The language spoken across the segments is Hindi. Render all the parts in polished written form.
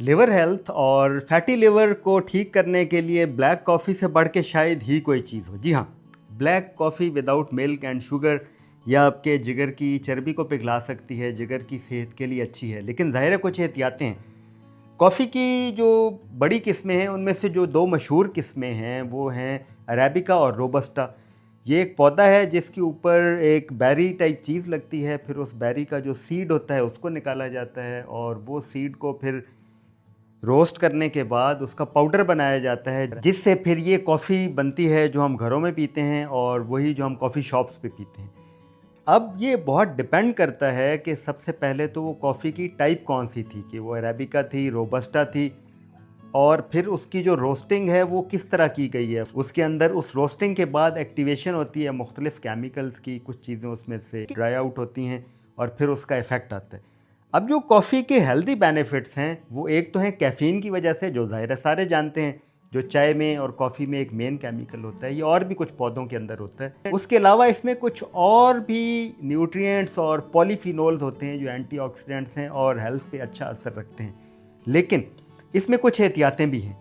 लिवर हेल्थ और फैटी लिवर को ठीक करने के लिए ब्लैक कॉफ़ी से बढ़ के शायद ही कोई चीज़ हो। जी हाँ, black coffee without milk and sugar यह आपके जिगर की चर्बी को पिघला सकती है, जिगर की सेहत के लिए अच्छी है, लेकिन ज़ाहिर है कुछ एहतियातें हैं। कॉफ़ी की जो बड़ी किस्में हैं उनमें से जो दो मशहूर किस्में हैं वो हैं अरेबिका और रोबस्टा। ये एक पौधा है जिसके ऊपर एक बेरी टाइप चीज़ लगती है, फिर उस बेरी का जो सीड होता है उसको निकाला जाता है और वो सीड को फिर रोस्ट करने के बाद उसका पाउडर बनाया जाता है, जिससे फिर ये कॉफ़ी बनती है जो हम घरों में पीते हैं और वही जो हम कॉफ़ी शॉप्स पे पीते हैं। अब ये बहुत डिपेंड करता है कि सबसे पहले तो वो कॉफ़ी की टाइप कौन सी थी, कि वो अरेबिका थी, रोबस्टा थी, और फिर उसकी जो रोस्टिंग है वो किस तरह की गई है। उसके अंदर उस रोस्टिंग के बाद एक्टिवेशन होती है मुख्तलिफ़ केमिकल्स की, कुछ चीज़ें उसमें से ड्राई आउट होती हैं और फिर उसका इफ़ेक्ट आता है। अब जो कॉफ़ी के हेल्दी बेनिफिट्स हैं वो एक तो है कैफ़ीन की वजह से, जो ज़ाहिर है सारे जानते हैं, जो चाय में और कॉफ़ी में एक मेन केमिकल होता है, ये और भी कुछ पौधों के अंदर होता है। उसके अलावा इसमें कुछ और भी न्यूट्रिएंट्स और पॉलीफिनोल्स होते हैं जो एंटीऑक्सीडेंट्स हैं और हेल्थ पे अच्छा असर रखते हैं। लेकिन इसमें कुछ एहतियातें भी हैं।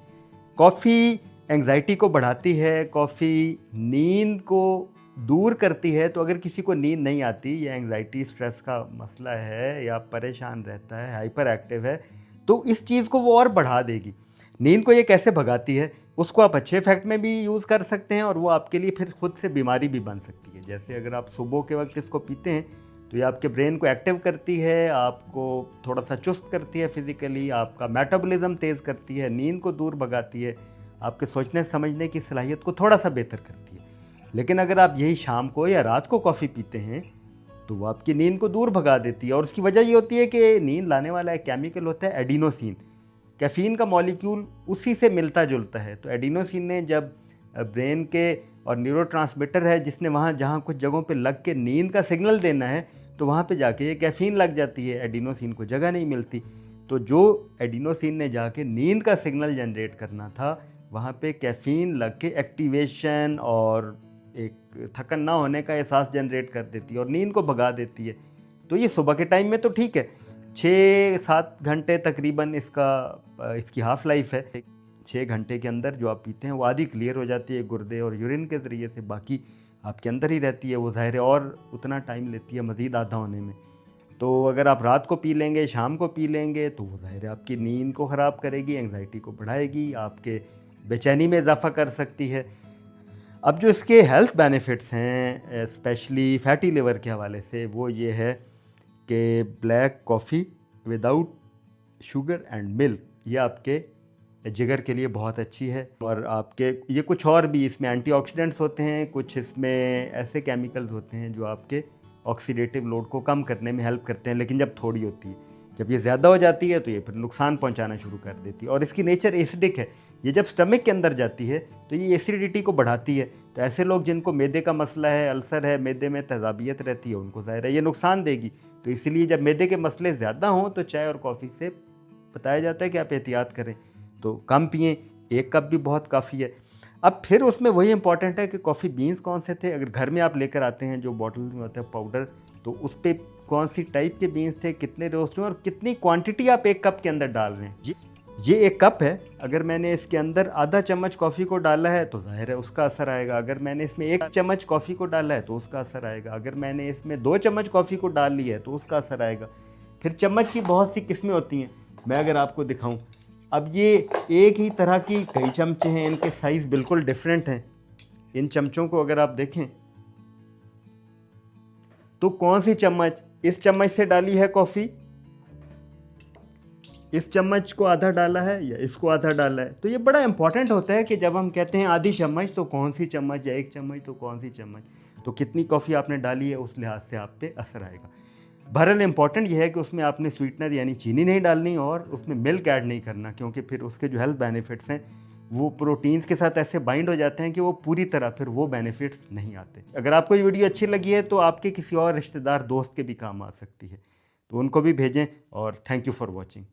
कॉफ़ी एंग्जाइटी को बढ़ाती है, कॉफ़ी नींद को दूर करती है, तो अगर किसी को नींद नहीं आती या एंग्जाइटी स्ट्रेस का मसला है या परेशान रहता है, हाइपर एक्टिव है, तो इस चीज़ को वो और बढ़ा देगी। नींद को ये कैसे भगाती है, उसको आप अच्छे इफ़ेक्ट में भी यूज़ कर सकते हैं और वो आपके लिए फिर खुद से बीमारी भी बन सकती है। जैसे अगर आप सुबह के वक्त इसको पीते हैं तो ये आपके ब्रेन को एक्टिव करती है, आपको थोड़ा सा चुस्त करती है फिज़िकली, आपका मेटाबॉलिज्म तेज़ करती है, नींद को दूर भगाती है, आपके सोचने समझने की सलाहियत को थोड़ा सा बेहतर करती है। लेकिन अगर आप यही शाम को या रात को कॉफ़ी पीते हैं तो वो आपकी नींद को दूर भगा देती है और उसकी वजह ये होती है कि नींद लाने वाला एक केमिकल होता है एडिनोसिन। कैफ़ीन का मॉलिक्यूल उसी से मिलता जुलता है। तो एडिनोसिन ने जब ब्रेन के और न्यूरोट्रांसमीटर है जिसने वहाँ जहाँ कुछ जगहों पे लग के नींद का सिग्नल देना है, तो वहाँ पे जाके ये कैफ़ीन लग जाती है, एडिनोसिन को जगह नहीं मिलती। तो जो एडिनोसिन ने जाके नींद का सिग्नल जनरेट करना था, वहाँ पे कैफ़ीन लग के एक्टिवेशन और एक थकन ना होने का एहसास जनरेट कर देती है और नींद को भगा देती है। तो ये सुबह के टाइम में तो ठीक है, 6-7 घंटे तकरीबन इसकी हाफ़ लाइफ है। 6 घंटे के अंदर जो आप पीते हैं वो आधी क्लियर हो जाती है गुर्दे और यूरिन के ज़रिए से, बाकी आपके अंदर ही रहती है। वो ज़ाहिर है और उतना टाइम लेती है मज़ीद आधा होने में। तो अगर आप रात को पी लेंगे, शाम को पी लेंगे, तो वो ज़ाहिर है आपकी नींद को ख़राब करेगी, एंग्ज़ायटी को बढ़ाएगी, आपके बेचैनी में इज़ाफ़ा कर सकती है। अब जो इसके हेल्थ बेनिफिट्स हैं स्पेशली फैटी लिवर के हवाले से, वो ये है कि black coffee without sugar and milk ये आपके जिगर के लिए बहुत अच्छी है। और आपके ये कुछ और भी इसमें एंटीऑक्सीडेंट्स होते हैं, कुछ इसमें ऐसे केमिकल्स होते हैं जो आपके ऑक्सीडेटिव लोड को कम करने में हेल्प करते हैं, लेकिन जब थोड़ी होती है। जब ये ज़्यादा हो जाती है तो ये फिर नुकसान पहुंचाना शुरू कर देती है और इसकी नेचर एसिडिक है। ये जब स्टमक के अंदर जाती है तो ये एसिडिटी को बढ़ाती है। तो ऐसे लोग जिनको मैदे का मसला है, अल्सर है, मैदे में तेज़ाबियत रहती है, उनको ज़ाहिर है ये नुकसान देगी। तो इसलिए जब मैदे के मसले ज़्यादा हों तो चाय और कॉफ़ी से बताया जाता है कि आप एहतियात करें, तो कम पिएँ, 1 कप भी बहुत काफ़ी है। अब फिर उसमें वही इंपॉर्टेंट है कि कॉफ़ी बीन्स कौन से थे। अगर घर में आप लेकर आते हैं जो बॉटल में होता है पाउडर, तो उस पे कौन सी टाइप के बीन्स थे, कितने रोस्ट हुए और कितनी क्वांटिटी आप 1 कप के अंदर डाल रहे हैं। जी, ये 1 कप है, अगर मैंने इसके अंदर आधा चम्मच कॉफ़ी को डाला है तो ज़ाहिर है उसका असर आएगा। अगर मैंने इसमें 1 चम्मच कॉफ़ी को डाला है तो उसका असर आएगा। अगर मैंने इसमें 2 चम्मच कॉफ़ी को डाल ली है तो उसका असर आएगा। फिर चम्मच की बहुत सी किस्में होती हैं, मैं अगर आपको दिखाऊं, अब ये एक ही तरह की कई चमचे हैं, इनके साइज़ बिल्कुल डिफरेंट हैं। इन चमचों को अगर आप देखें तो कौन सी चम्मच, इस चम्मच से डाली है कॉफ़ी, इस चम्मच को आधा डाला है या इसको आधा डाला है। तो ये बड़ा इंपॉर्टेंट होता है कि जब हम कहते हैं आधी चम्मच तो कौन सी चम्मच, या 1 चम्मच तो कौन सी चम्मच, तो कितनी कॉफ़ी आपने डाली है उस लिहाज से आप पे असर आएगा। बहरहाल इंपॉर्टेंट ये है कि उसमें आपने स्वीटनर यानी चीनी नहीं डालनी और उसमें मिल्क ऐड नहीं करना, क्योंकि फिर उसके जो हेल्थ बेनिफिट्स हैं वो प्रोटीन्स के साथ ऐसे बाइंड हो जाते हैं कि वो पूरी तरह फिर वो बेनिफिट्स नहीं आते। अगर आपको ये वीडियो अच्छी लगी है तो आपके किसी और रिश्तेदार दोस्त के भी काम आ सकती है, तो उनको भी भेजें। और थैंक यू फॉर वॉचिंग।